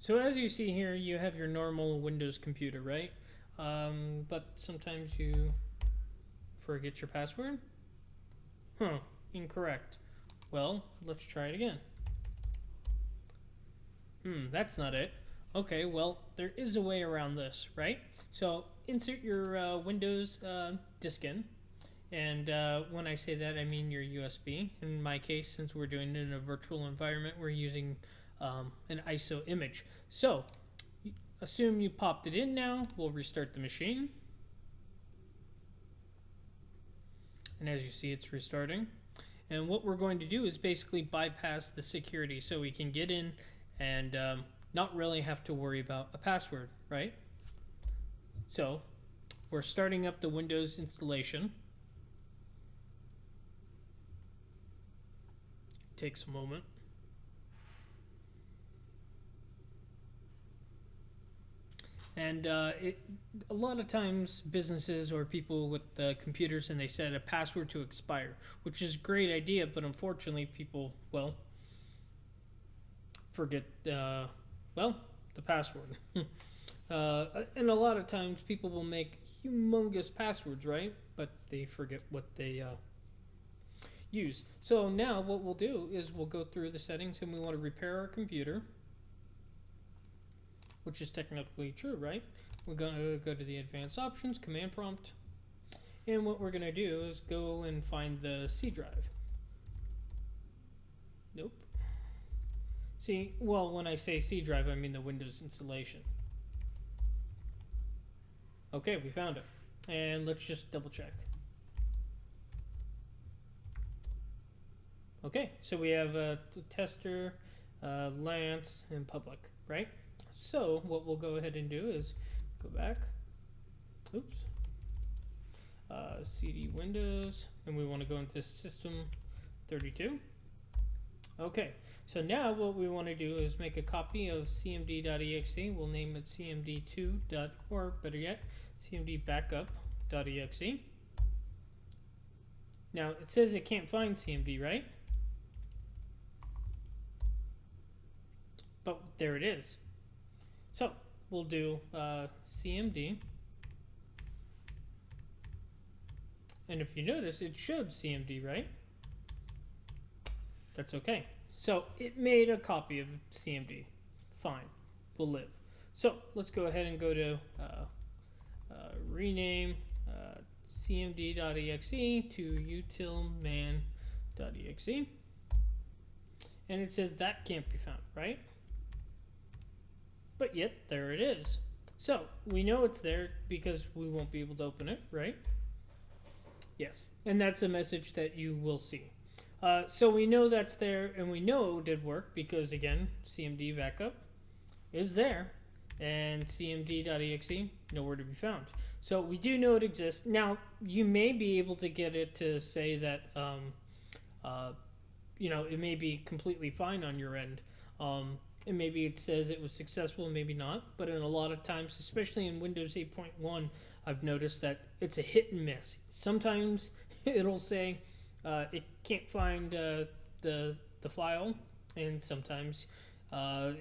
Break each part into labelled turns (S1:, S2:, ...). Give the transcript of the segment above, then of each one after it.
S1: So as you see here, you have your normal Windows computer, right? But sometimes you forget your password. Huh, incorrect. Well, let's try it again. That's not it. Okay, well, there is a way around this, right? So insert your Windows disk in. And when I say that, I mean your USB. In my case, since we're doing it in a virtual environment, we're using an ISO image. So assume you popped it in now. We'll restart the machine. And as you see, it's restarting. And what we're going to do is basically bypass the security so we can get in and not really have to worry about a password, right? So we're starting up the Windows installation. Takes a moment. And a lot of times businesses or people with computers, and they set a password to expire, which is a great idea, but unfortunately people, well, forget, the password. And a lot of times people will make humongous passwords, right? But they forget what they use. So now what we'll do is we'll go through the settings and we want to repair our computer, which is technically true, right? We're going to go to the advanced options, command prompt, and what we're going to do is go and find the C drive. Nope. See, well, when I say C drive, I mean the Windows installation. Okay, we found it. And let's just double check. Okay, so we have tester, Lance, and public, right? So what we'll go ahead and do is go back. Oops. CD Windows, and we want to go into System 32. Okay, so now what we want to do is make a copy of cmd.exe. We'll name it cmd2. Or better yet, cmdbackup.exe. Now it says it can't find cmd, right? But there it is. So we'll do cmd. And if you notice, it showed cmd, right? That's okay. So it made a copy of cmd. Fine. We'll live. So let's go ahead and go to rename cmd.exe to utilman.exe. And it says that can't be found, right? But yet, there it is. So we know it's there because we won't be able to open it, right? Yes. And that's a message that you will see. So we know that's there, and we know it did work because, again, cmd backup is there, and cmd.exe nowhere to be found. So we do know it exists. Now, you may be able to get it to say that, it may be completely fine on your end. And maybe it says it was successful, maybe not. But in a lot of times, especially in Windows 8.1, I've noticed that it's a hit and miss. Sometimes it'll say it can't find the file, and sometimes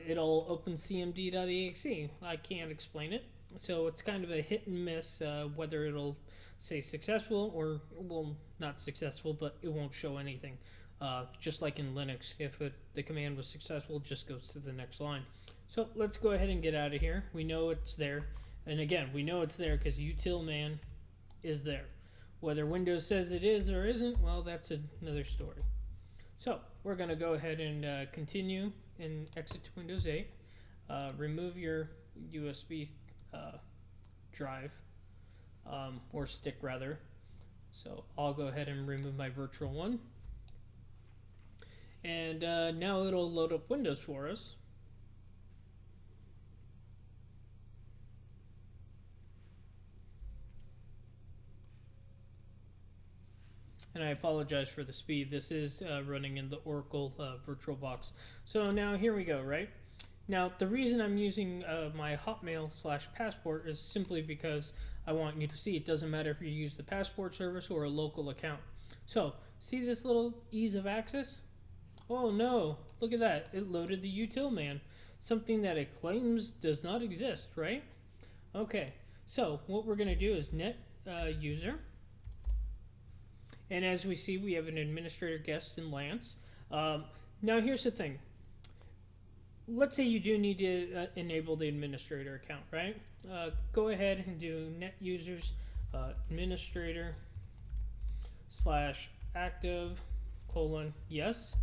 S1: it'll open cmd.exe. I can't explain it. So it's kind of a hit and miss whether it'll say successful or, well, not successful, but it won't show anything. Just like in Linux, if the command was successful, it just goes to the next line. So let's go ahead and get out of here. We know it's there. And again, we know it's there because utilman is there. Whether Windows says it is or isn't, well, that's another story. So we're going to go ahead and continue and exit to Windows 8. Remove your USB drive, or stick rather. So I'll go ahead and remove my virtual one. And now it'll load up Windows for us. And I apologize for the speed. This is running in the Oracle VirtualBox. So now here we go, right? Now the reason I'm using my Hotmail/Passport is simply because I want you to see it doesn't matter if you use the Passport service or a local account. So see this little ease of access? Oh no, look at that. It loaded the utilman. something that it claims does not exist, right? Okay, so what we're going to do is net user. And as we see, we have an administrator guest in Lance. Now here's the thing. Let's say you do need to enable the administrator account, right? Go ahead and do net users administrator / active : yes.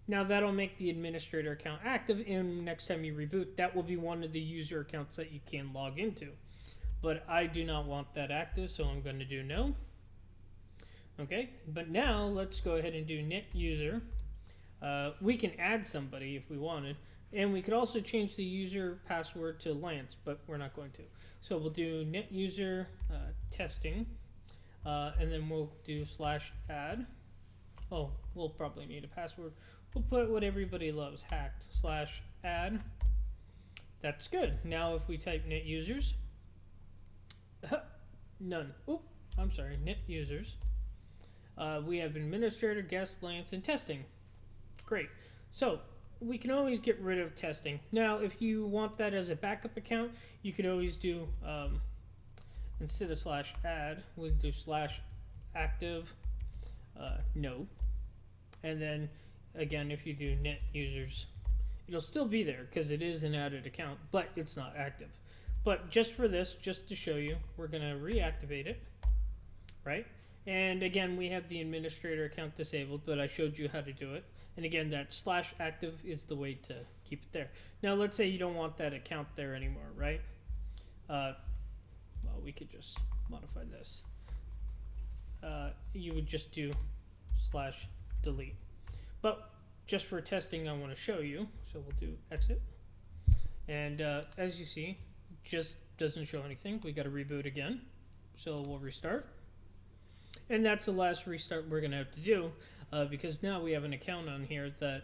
S1: Now that'll make the administrator account active, and next time you reboot, that will be one of the user accounts that you can log into. But I do not want that active, so I'm going to do no. Okay, but now let's go ahead and do net user. We can add somebody if we wanted, and we could also change the user password to Lance, but we're not going to. So we'll do net user testing, and then we'll do /add. Oh, we'll probably need a password. We'll put what everybody loves, hacked /add. That's good. Now if we type net users, none. Oop, I'm sorry, net users. We have administrator, guest, Lance, and testing. Great. So we can always get rid of testing. Now, if you want that as a backup account, you could always do, instead of /add, we'll do /active no. And then, again, if you do net users, it'll still be there because it is an added account, but it's not active. But just for this, just to show you, we're going to reactivate it, right? And again, we have the administrator account disabled, but I showed you how to do it. And again, that /active is the way to keep it there. Now, let's say you don't want that account there anymore, right? Well, we could just modify this. You would just do /delete. But just for testing, I want to show you. So we'll do exit. And as you see, just doesn't show anything. We got to reboot again. So we'll restart. And that's the last restart we're going to have to do because now we have an account on here that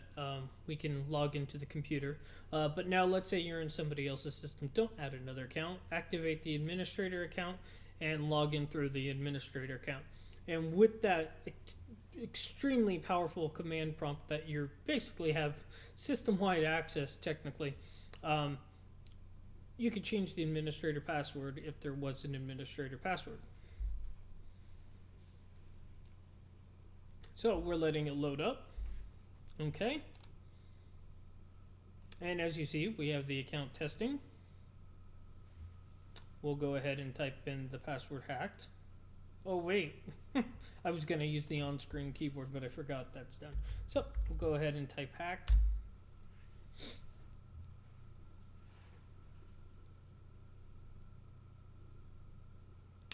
S1: we can log into the computer. But now let's say you're in somebody else's system. Don't add another account. Activate the administrator account and log in through the administrator account. And with that extremely powerful command prompt that you basically have system-wide access technically, you could change the administrator password if there was an administrator password. So we're letting it load up. Okay. And as you see, we have the account testing. We'll go ahead and type in the password hacked. Oh, wait. I was going to use the on-screen keyboard, but I forgot that's done. So we'll go ahead and type hacked.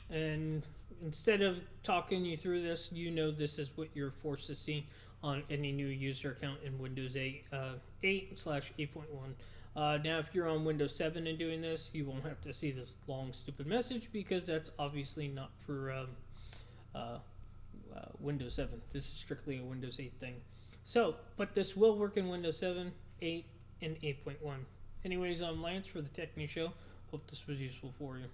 S1: And instead of talking you through this, you know this is what you're forced to see on any new user account in Windows 8/8.1. Now, if you're on Windows 7 and doing this, you won't have to see this long, stupid message because that's obviously not for Windows 7. This is strictly a Windows 8 thing. So, but this will work in Windows 7, 8, and 8.1. Anyways, I'm Lance for the Tech News Show. Hope this was useful for you.